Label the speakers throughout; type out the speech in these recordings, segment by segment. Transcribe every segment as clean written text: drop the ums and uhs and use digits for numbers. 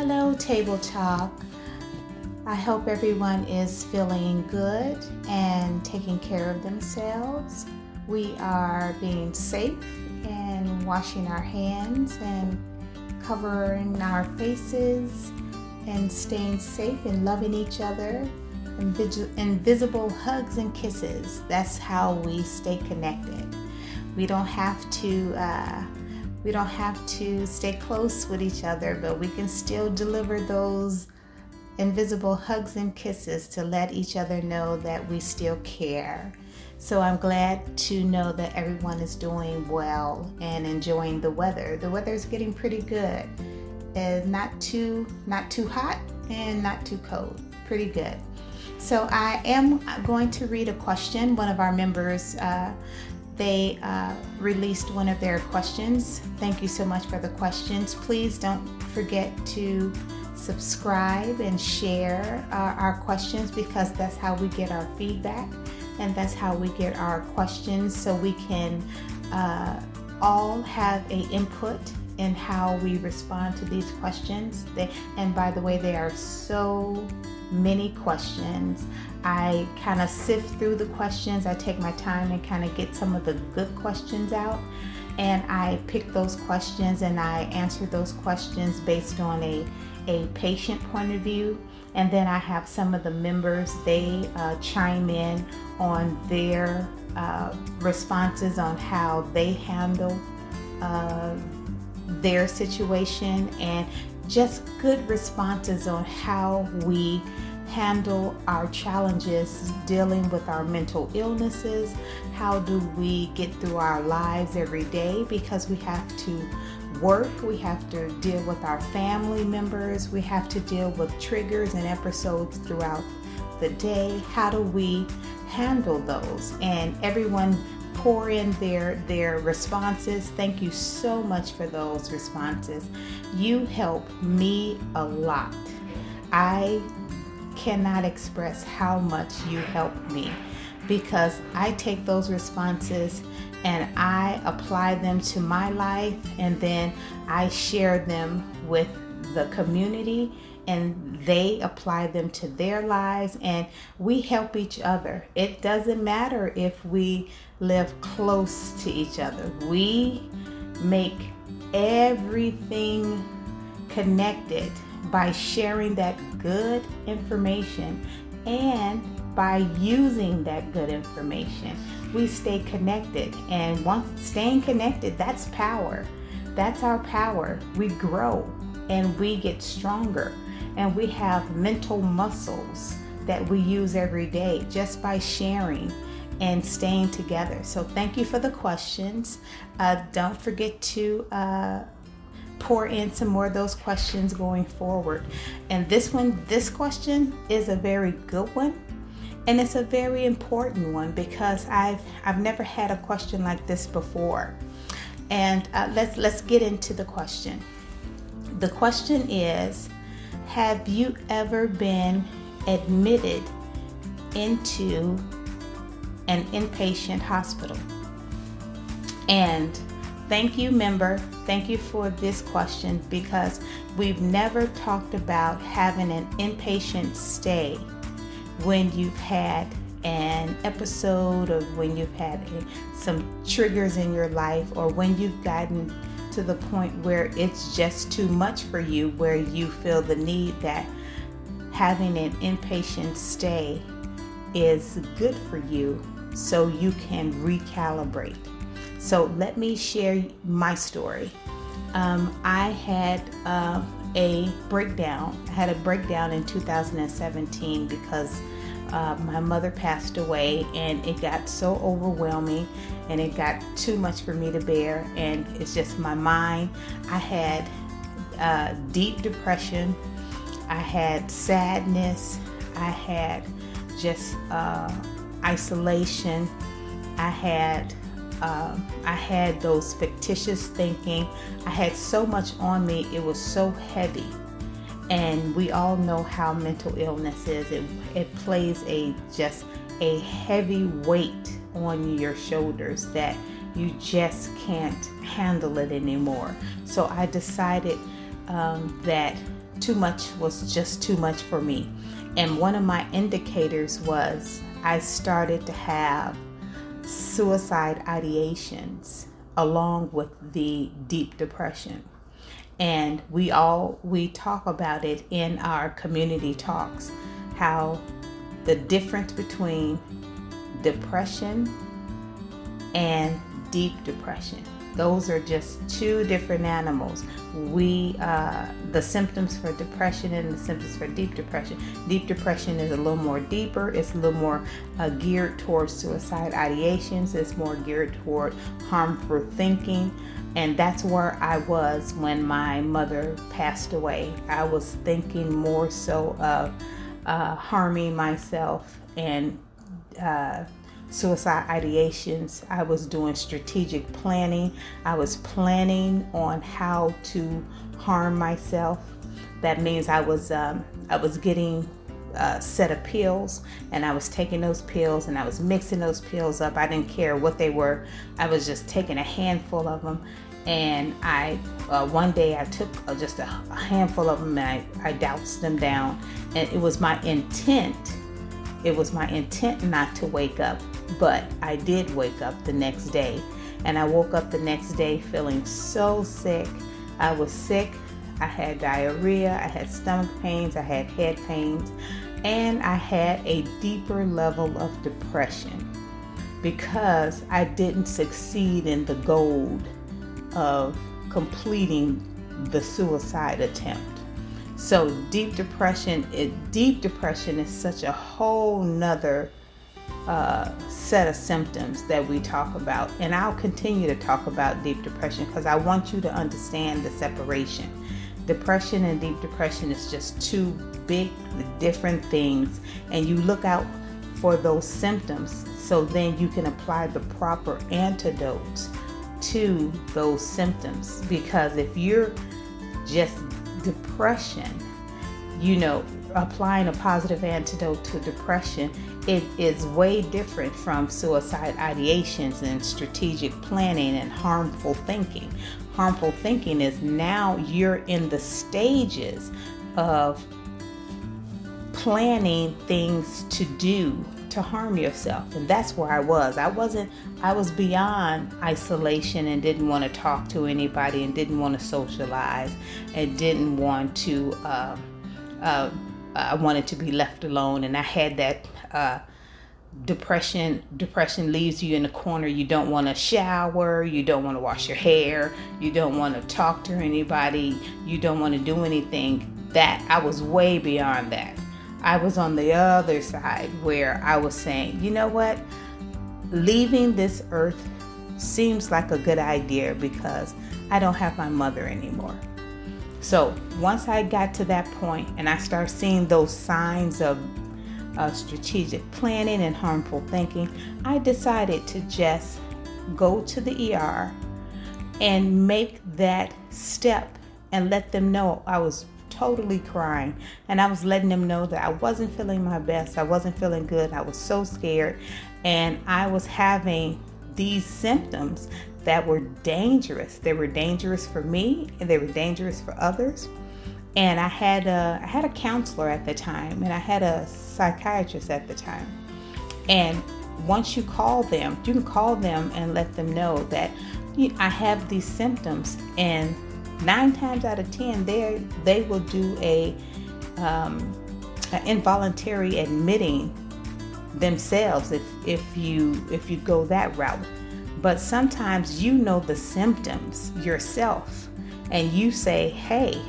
Speaker 1: Hello, Table Talk. I hope everyone is feeling good and taking care of themselves. We are being safe and washing our hands and covering our faces and staying safe and loving each other. Invisible hugs and kisses. That's how we stay connected. We don't have to stay close with each other, but we can still deliver those invisible hugs and kisses to let each other know that we still care. So I'm glad to know that everyone is doing well and enjoying the weather. The weather is getting pretty good. Not too hot and not too cold. Pretty good. So I am going to read a question. One of our members they released one of their questions. Thank you so much for the questions. Please don't forget to subscribe and share our questions, because that's how we get our feedback and that's how we get our questions, so we can all have an input in how we respond to these questions. And by the way, there are so many questions. I kind of sift through the questions. I take my time and kind of get some of the good questions out, and I pick those questions and I answer those questions based on a patient point of view. And then I have some of the members, they chime in on their responses on how they handle their situation, and just good responses on how we handle our challenges dealing with our mental illnesses. How do we get through our lives every day, because we have to work, we have to deal with our family members, we have to deal with triggers and episodes throughout the day. How do we handle those? And everyone pour in their responses. Thank you so much for those responses. You help me a lot. I cannot express how much you help me, because I take those responses and I apply them to my life, and then I share them with the community, and they apply them to their lives, and we help each other. It doesn't matter if we live close to each other. We make everything connected by sharing that good information, and by using that good information, we stay connected. And once staying connected, that's power. That's our power. We grow and we get stronger, and we have mental muscles that we use every day just by sharing and staying together. So thank you for the questions. Don't forget to pour in some more of those questions going forward. And this question is a very good one, and it's a very important one, because I've never had a question like this before. And let's get into the question. The question is, have you ever been admitted into an inpatient hospital? And thank you, member. Thank you for this question, because we've never talked about having an inpatient stay when you've had an episode, or when you've had some triggers in your life, or when you've gotten to the point where it's just too much for you, where you feel the need that having an inpatient stay is good for you so you can recalibrate. So let me share my story. I had a breakdown. I had a breakdown in 2017 because my mother passed away, and it got so overwhelming and it got too much for me to bear. And it's just my mind. I had deep depression. I had sadness. I had just isolation. I had those fictitious thinking. I had so much on me. It was so heavy. And we all know how mental illness is. It plays just a heavy weight on your shoulders that you just can't handle it anymore. So I decided that too much was just too much for me. And one of my indicators was I started to have suicide ideations along with the deep depression. And we talk about it in our community talks, how the difference between depression and deep depression. Those are just two different animals. The symptoms for depression and the symptoms for deep depression. Deep depression is a little more deeper. It's a little more geared towards suicide ideations. It's more geared toward harmful thinking. And that's where I was when my mother passed away. I was thinking more so of harming myself and suicide ideations. I was doing strategic planning. I was planning on how to harm myself. That means I was getting a set of pills, and I was taking those pills and I was mixing those pills up. I didn't care what they were. I was just taking a handful of them. And one day I took just a handful of them and I doused them down. And it was my intent not to wake up, but I did wake up the next day. And I woke up the next day feeling so sick. I was sick. I had diarrhea. I had stomach pains. I had head pains. And I had a deeper level of depression because I didn't succeed in the goal of completing the suicide attempt. So deep depression is such a whole nother set of symptoms that we talk about. And I'll continue to talk about deep depression because I want you to understand the separation. Depression and deep depression is just two big different things, and you look out for those symptoms so then you can apply the proper antidotes to those symptoms. Because if you're just depression, applying a positive antidote to depression, it is way different from suicide ideations and strategic planning and harmful thinking. Harmful thinking is now you're in the stages of planning things to do to harm yourself. And that's where I was. I was beyond isolation and didn't want to talk to anybody and didn't want to socialize and didn't want to, I wanted to be left alone. And I had that depression leaves you in the corner. You don't want to shower. You don't want to wash your hair. You don't want to talk to anybody. You don't want to do anything. That I was way beyond that. I was on the other side where I was saying, you know what? Leaving this earth seems like a good idea because I don't have my mother anymore. So once I got to that point and I started seeing those signs of strategic planning and harmful thinking, I decided to just go to the ER and make that step and let them know. I was totally crying, and I was letting them know that I wasn't feeling my best. I wasn't feeling good. I was so scared, and I was having these symptoms that were dangerous. They were dangerous for me, and they were dangerous for others. And I had a counselor at the time, and I had a psychiatrist at the time. And once you call them, you can call them and let them know that I have these symptoms, and 9 times out of 10, they will do a involuntary admitting themselves if you go that route. But sometimes you know the symptoms yourself, and you say, "Hey,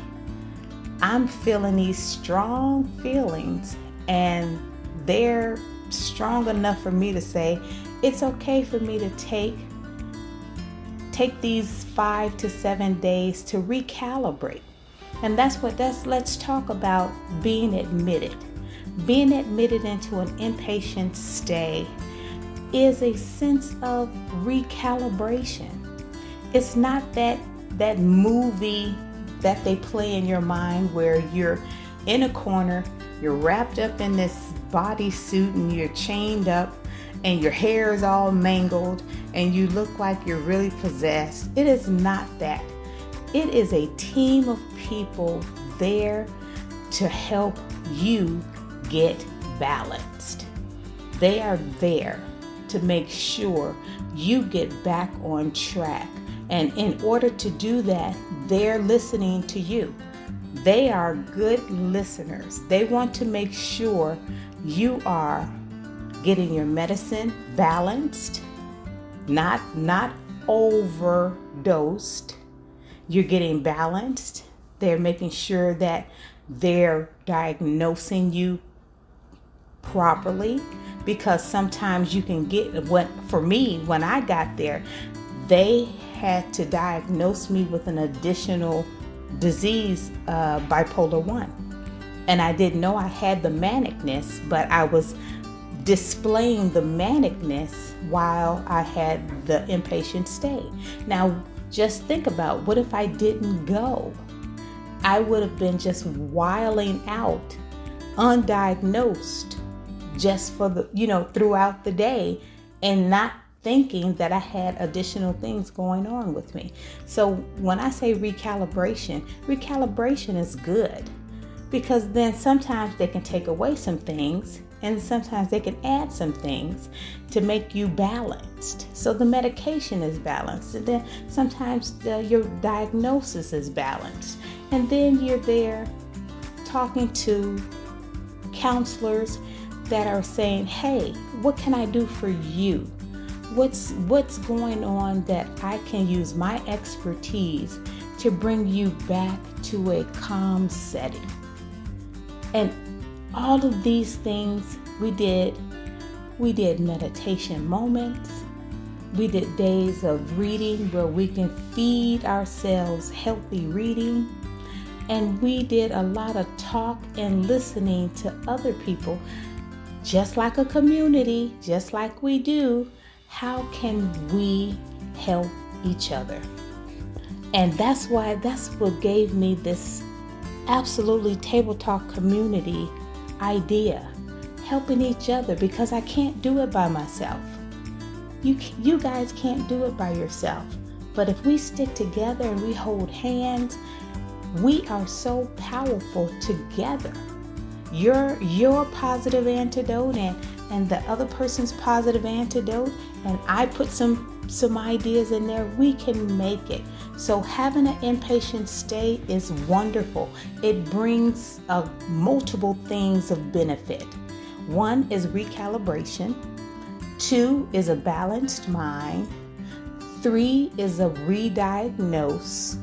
Speaker 1: I'm feeling these strong feelings, and they're strong enough for me to say it's okay for me to take these 5 to 7 days to recalibrate." And let's talk about being admitted. Being admitted into an inpatient stay is a sense of recalibration. It's not that movie that they play in your mind where you're in a corner, you're wrapped up in this bodysuit and you're chained up and your hair is all mangled and you look like you're really possessed. It is not that. It is a team of people there to help you get balanced. They are there to make sure you get back on track. And in order to do that, they're listening to you. They are good listeners. They want to make sure you are getting your medicine balanced, not overdosed. You're getting balanced. They're making sure that they're diagnosing you properly, because sometimes you can get for me, when I got there, they had to diagnose me with an additional disease, bipolar 1. And I didn't know I had the manicness, but I was displaying the manicness while I had the inpatient stay. Now, just think about, what if I didn't go? I would have been just wiling out, undiagnosed, just for throughout the day, and not thinking that I had additional things going on with me. So when I say recalibration is good, because then sometimes they can take away some things, and sometimes they can add some things to make you balanced. So the medication is balanced, and then sometimes your diagnosis is balanced. And then you're there talking to counselors that are saying, hey, what can I do for you? What's going on that I can use my expertise to bring you back to a calm setting? And all of these things we did meditation moments. We did days of reading where we can feed ourselves healthy reading. And we did a lot of talk and listening to other people, just like a community, just like we do. How can we help each other? And that's what gave me this absolutely table talk community idea, helping each other, because I can't do it by myself. You guys can't do it by yourself. But if we stick together and we hold hands, we are so powerful together. Your positive antidote and the other person's positive antidote, and I put some ideas in there, we can make it. So having an inpatient stay is wonderful. It brings multiple things of benefit. 1 is recalibration. 2 is a balanced mind. 3 is a re-diagnose.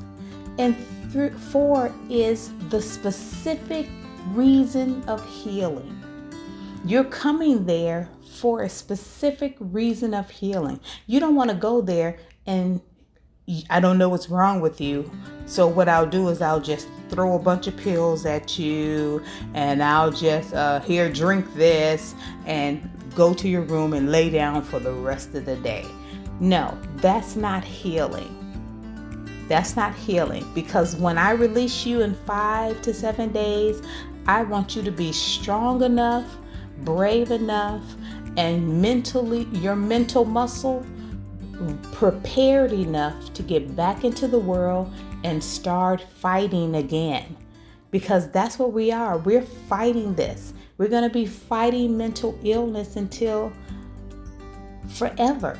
Speaker 1: And 4 is the specific reason of healing. You're coming there for a specific reason of healing. You don't want to go there and I don't know what's wrong with you. So what I'll do is I'll just throw a bunch of pills at you, and I'll just here, drink this, and go to your room and lay down for the rest of the day. No, that's not healing. That's not healing, because when I release you in 5 to 7 days, I want you to be strong enough, brave enough, and your mental muscle prepared enough to get back into the world and start fighting again. Because that's what we are. We're fighting this. We're going to be fighting mental illness until forever.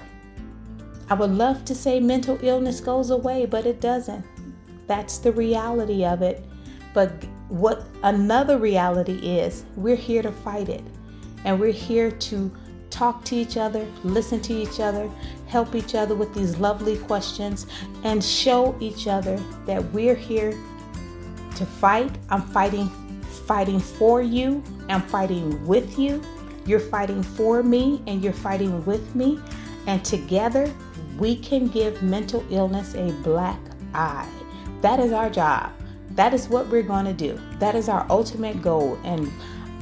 Speaker 1: I would love to say mental illness goes away, but it doesn't. That's the reality of it. But what another reality is, we're here to fight it. And we're here to talk to each other, listen to each other, help each other with these lovely questions, and show each other that we're here to fight. I'm fighting for you. I'm fighting with you. You're fighting for me, and you're fighting with me. And together, we can give mental illness a black eye. That is our job. That is what we're going to do. That is our ultimate goal. And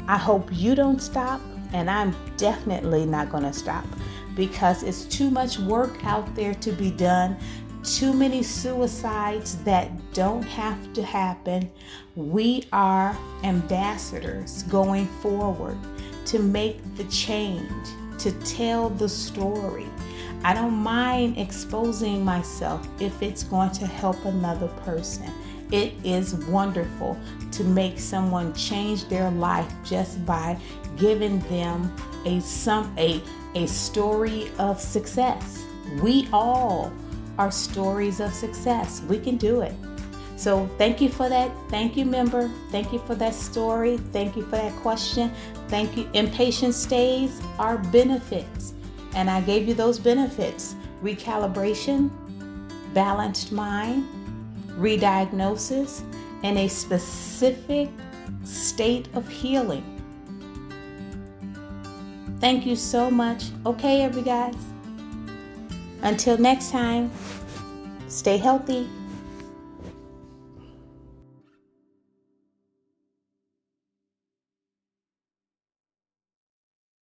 Speaker 1: I hope you don't stop. And I'm definitely not going to stop, because it's too much work out there to be done. Too many suicides that don't have to happen. We are ambassadors going forward to make the change, to tell the story. I don't mind exposing myself if it's going to help another person. It is wonderful to make someone change their life just by giving them a story of success. We all are stories of success. We can do it. So thank you for that. Thank you, member. Thank you for that story. Thank you for that question. Thank you. Impatient stays are benefits. And I gave you those benefits: recalibration, balanced mind, rediagnosis, and a specific state of healing. Thank you so much. Okay, every guys. Until next time, stay healthy.